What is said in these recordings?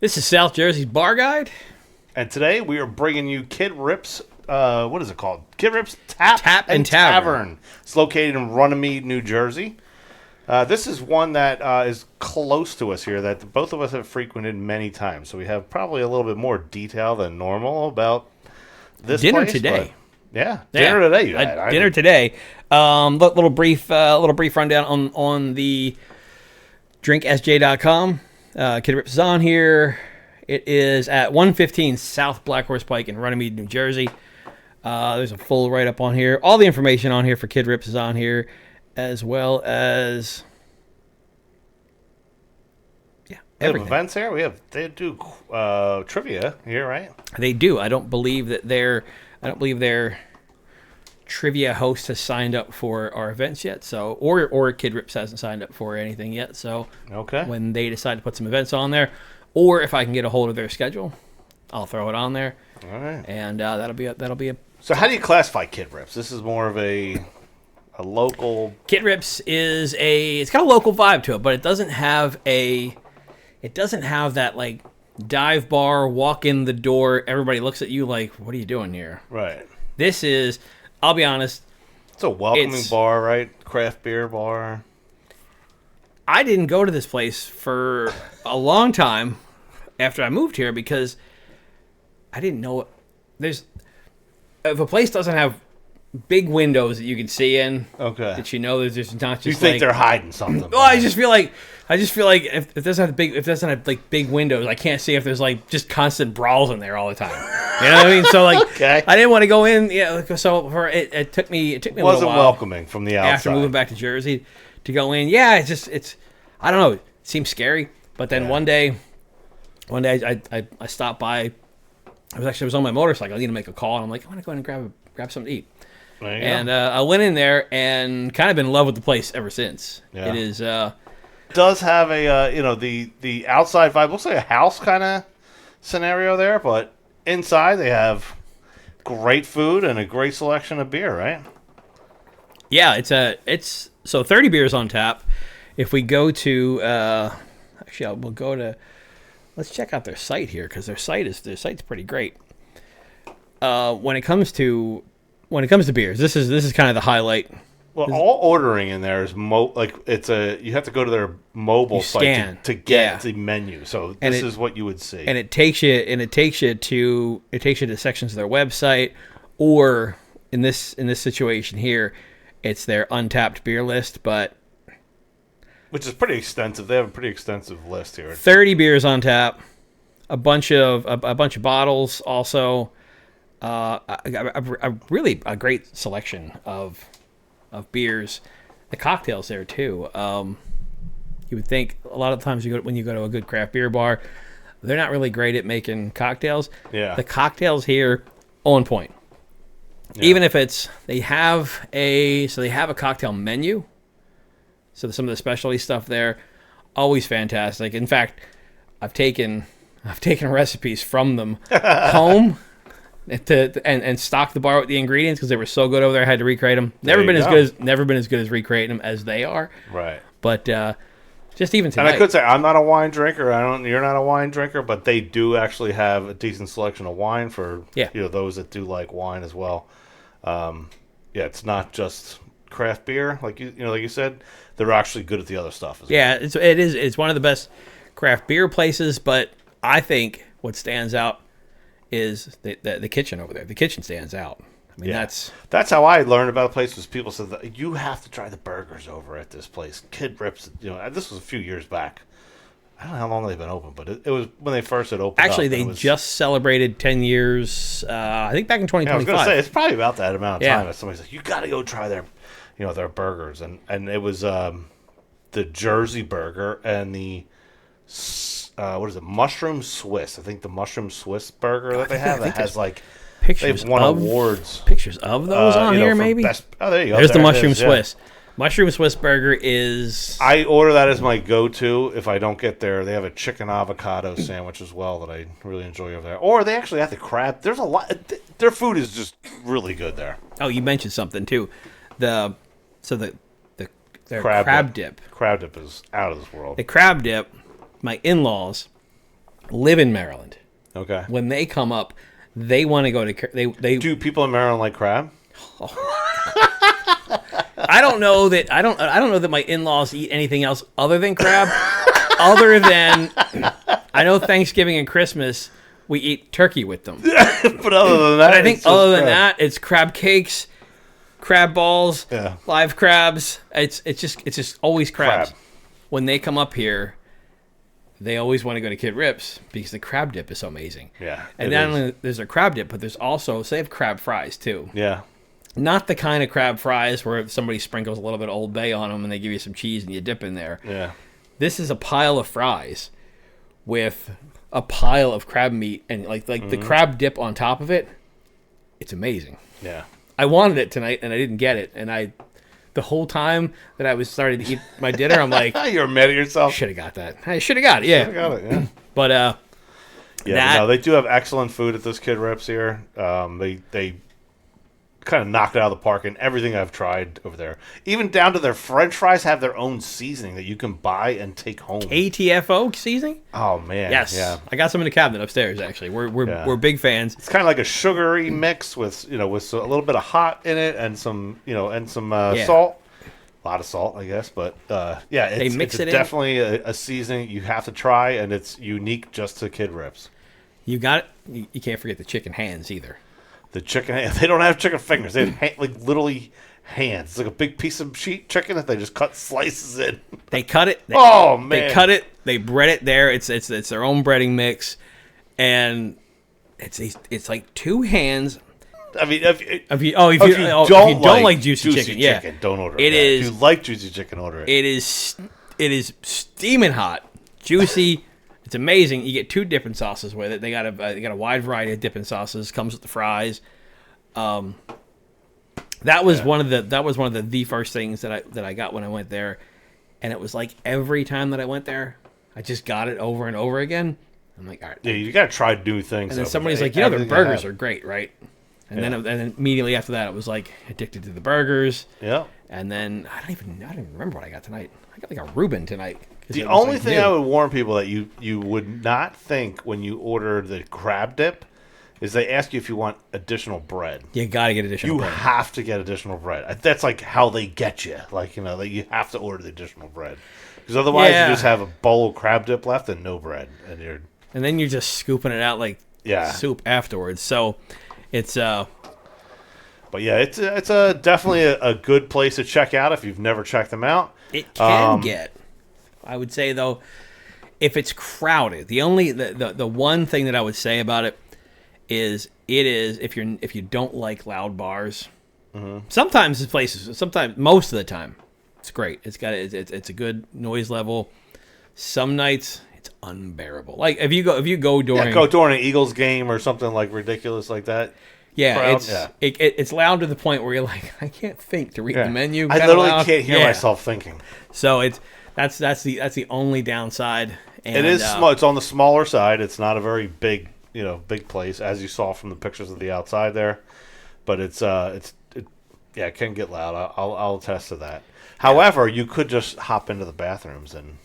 This is South Jersey's Bar Guide. And today we are bringing you Kid Rip's, what is it called? Kid Rip's Tap and Tavern. It's located in Runnemede, New Jersey. This is one that is close to us here that both of us have frequented many times. So we have probably a little bit more detail than normal about this Dinner place, today. Dinner today. You had. Dinner today. Little brief rundown on the DrinkSJ.com. Kid Rips is on here. It is at 115 South Black Horse Pike in Runnemede, New Jersey. There's a full write-up on here. All the information on here for Kid Rips is on here, as well as everything. Events here. They do trivia here, right? They do. I don't believe their trivia host has signed up for our events yet. So, or Kid Rips hasn't signed up for anything yet. So, okay. When they decide to put some events on there, or if I can get a hold of their schedule, I'll throw it on there. All right. And that'll be a. So, how do you classify Kid Rips? This is more of a local. Kid Rips is it's got a local vibe to it, but it doesn't have that like dive bar, walk in the door, everybody looks at you like, what are you doing here? Right. This is, I'll be honest. It's a welcoming bar, right? Craft beer bar. I didn't go to this place for a long time after I moved here because I didn't know if a place doesn't have big windows that you can see in. Okay. That you know there's just not just. You think they're hiding something? Well, I just feel like if it doesn't have like big windows, I can't see if there's like just constant brawls in there all the time. You know what I mean? So like, okay. I didn't want to go in. Yeah. So it took me a little while. Wasn't welcoming from the outside After moving back to Jersey to go in. Yeah, it's I don't know. It seems scary, but then one day I stopped by. I was on my motorcycle. I need to make a call, and I'm like, I want to go in and grab something to eat. And I went in there and kind of been in love with the place ever since. Yeah. It is. Does have a the outside vibe. Looks like a house kind of scenario there, but inside they have great food and a great selection of beer, right? Yeah, it's 30 beers on tap. If we go to we'll go to. Let's check out their site here because their site's pretty great. When it comes to beers, this is kind of the highlight. Well, all ordering in there is you have to go to their mobile site to get the menu. So this is what you would see, and it takes you to sections of their website, or in this situation here, it's their untapped beer list, which is pretty extensive. They have a pretty extensive list here. 30 beers on tap, a bunch of bottles also. Really a great selection of beers. The cocktails there too. You would think a lot of times when you go to a good craft beer bar, they're not really great at making cocktails. Yeah. The cocktails here on point. Yeah. Even if they have a cocktail menu. So some of the specialty stuff there, always fantastic. In fact, I've taken recipes from them home. And stock the bar with the ingredients because they were so good over there. I had to recreate them. Never been as good as recreating them as they are. Right. But just even tonight. And I could say I'm not a wine drinker. You're not a wine drinker, but they do actually have a decent selection of wine for those that do like wine as well. It's not just craft beer like you said. They're actually good at the other stuff as well. It's one of the best craft beer places. But I think what stands out is the kitchen over there. The kitchen stands out. I mean, that's how I learned about a place. Was people said that you have to try the burgers over at this place. Kid Rips. This was a few years back. I don't know how long they've been open, but it was when they first had opened. Actually, they just celebrated 10 years. I think back in 2025. I was going to say it's probably about that amount of time that somebody's like, you got to go try their burgers, and it was the Jersey burger and the. What is it? Mushroom Swiss. I think the Mushroom Swiss burger that they have that has like pictures. They've won awards. Pictures of those on here, maybe. There you go. There's the Mushroom Swiss. Mushroom Swiss burger is. I order that as my go-to if I don't get there. They have a chicken avocado sandwich as well that I really enjoy over there. Or they actually have the crab. There's a lot. Their food is just really good there. Oh, you mentioned something too. Their crab dip. Crab dip is out of this world. The crab dip. My in-laws live in Maryland. Okay. When they come up, they want to go to they Do people in Maryland like crab? I don't know that I don't know that my in-laws eat anything else other than crab. Other than I know Thanksgiving and Christmas we eat turkey with them. But other than that, I think other than that, it's crab cakes, crab balls, live crabs. It's just always crabs. When they come up here, they always want to go to Kid Rip's because the crab dip is so amazing. Yeah. And not only there's a crab dip, but there's also, so they have crab fries too. Yeah. Not the kind of crab fries where somebody sprinkles a little bit of Old Bay on them and they give you some cheese and you dip in there. Yeah. This is a pile of fries with a pile of crab meat and like the crab dip on top of it. It's amazing. Yeah. I wanted it tonight and I didn't get it. And the whole time that I was starting to eat my dinner, I'm like, you're mad at yourself. Should have got that. I should have got it. Yeah. Should have got it. Yeah. But no, they do have excellent food at this Kid Rips here. They kind of knocked it out of the park in everything I've tried over there. Even down to their French fries have their own seasoning that you can buy and take home. ATFO seasoning? Oh man, yes. Yeah. I got some in the cabinet upstairs. Actually, we're big fans. It's kind of like a sugary mix with a little bit of hot in it and some salt. A lot of salt, I guess, but it's definitely a seasoning you have to try, and it's unique just to Kid Rips. You got it. You can't forget the chicken hands either. The chicken hands. They don't have chicken fingers. They have literally hands. It's like a big piece of sheet chicken that they just cut slices in. They cut it. They cut it. They bread it there. It's their own breading mix, and it's like two hands. I mean, if you don't like juicy chicken, don't order it. If you like juicy chicken, order it. It is steaming hot, juicy. It's amazing. You get two dipping sauces with it. They got a wide variety of dipping sauces. Comes with the fries. That was one of the first things that I got when I went there, and it was like every time that I went there, I just got it over and over again. I'm like, all right. Yeah, you got to try new things. And then somebody's like, their burgers are great, right? And then immediately after that, it was like addicted to the burgers. Yeah. And then I don't even remember what I got tonight. I got like a Reuben tonight. The only thing I would warn people that you would not think when you order the crab dip is they ask you if you want additional bread. You got to get additional bread. You have to get additional bread. That's like how they get you. Like, that you have to order the additional bread. Because otherwise you just have a bowl of crab dip left and no bread. And then you're just scooping it out like soup afterwards. So it's... But yeah, it's definitely a good place to check out if you've never checked them out. It can get... I would say though, if it's crowded, the one thing that I would say about it is if you don't like loud bars. Mm-hmm. Sometimes most of the time, it's great. It's a good noise level. Some nights it's unbearable. Like if you go during an Eagles game or something like ridiculous like that. Yeah, it's loud to the point where you're like, I can't think to read the menu. I literally can't hear myself thinking. So that's the only downside. And, it is small. It's on the smaller side. It's not a very big place as you saw from the pictures of the outside there. But it can get loud. I'll attest to that. However, you could just hop into the bathrooms and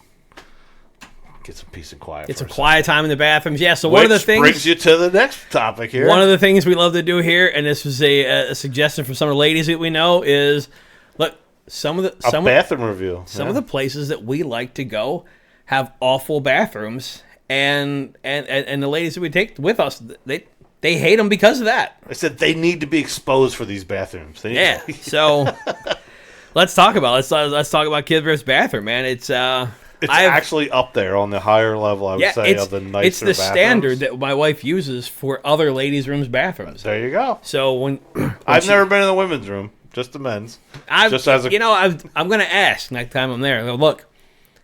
get some peace and quiet. Get some quiet time in the bathrooms. Yeah. So one of the things brings you to the next topic here. One of the things we love to do here, and this was a suggestion from some of the ladies that we know, is look. Bathroom review. Some of the places that we like to go have awful bathrooms, and the ladies that we take with us, they hate them because of that. I said they need to be exposed for these bathrooms. So let's talk about Kid Rip's bathroom, man. It's actually up there on the higher level, I would say, of the nicer It's the bathrooms. standard that my wife uses for other ladies' rooms bathrooms. There you go. So when I've never been in the women's room. Just the men's. I'm going to ask next time I'm there. I'll go, look,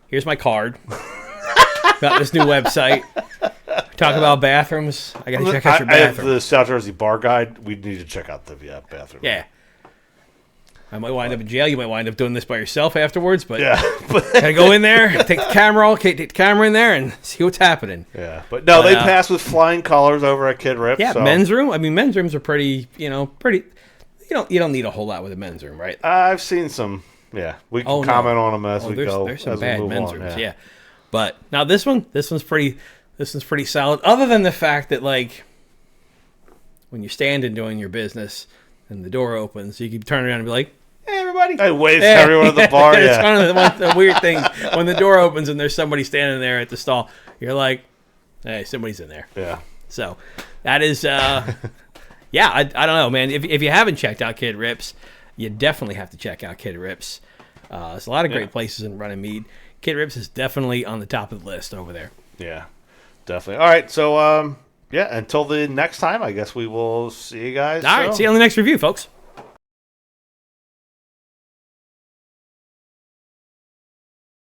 here's my card. Got this new website. Talk about bathrooms. I got to check out your bathroom. I have the South Jersey Bar Guide. We need to check out the bathroom. Yeah. I might wind up in jail. You might wind up doing this by yourself afterwards. But gotta go in there, take the camera in there, and see what's happening. Yeah, but they pass with flying colors over at Kid Rip. Yeah, so. Men's room. I mean, men's rooms are pretty. You don't need a whole lot with a men's room, right? I've seen some. Yeah, we can comment on them as we go. There's some bad men's rooms. Yeah, but now this one's pretty. this is pretty solid. Other than the fact that, like, when you're standing doing your business and the door opens, you can turn around and be like, hey, everybody. I wave to everyone at the bar. It's one of the weird things. When the door opens and there's somebody standing there at the stall, you're like, hey, somebody's in there. Yeah. So that is, I don't know, man. If you haven't checked out Kid Rips, you definitely have to check out Kid Rips. There's a lot of great places in Runnemede. Kid Rips is definitely on the top of the list over there. Yeah, definitely. All right, so until the next time, I guess we will see you guys. All right, see you on the next review, folks.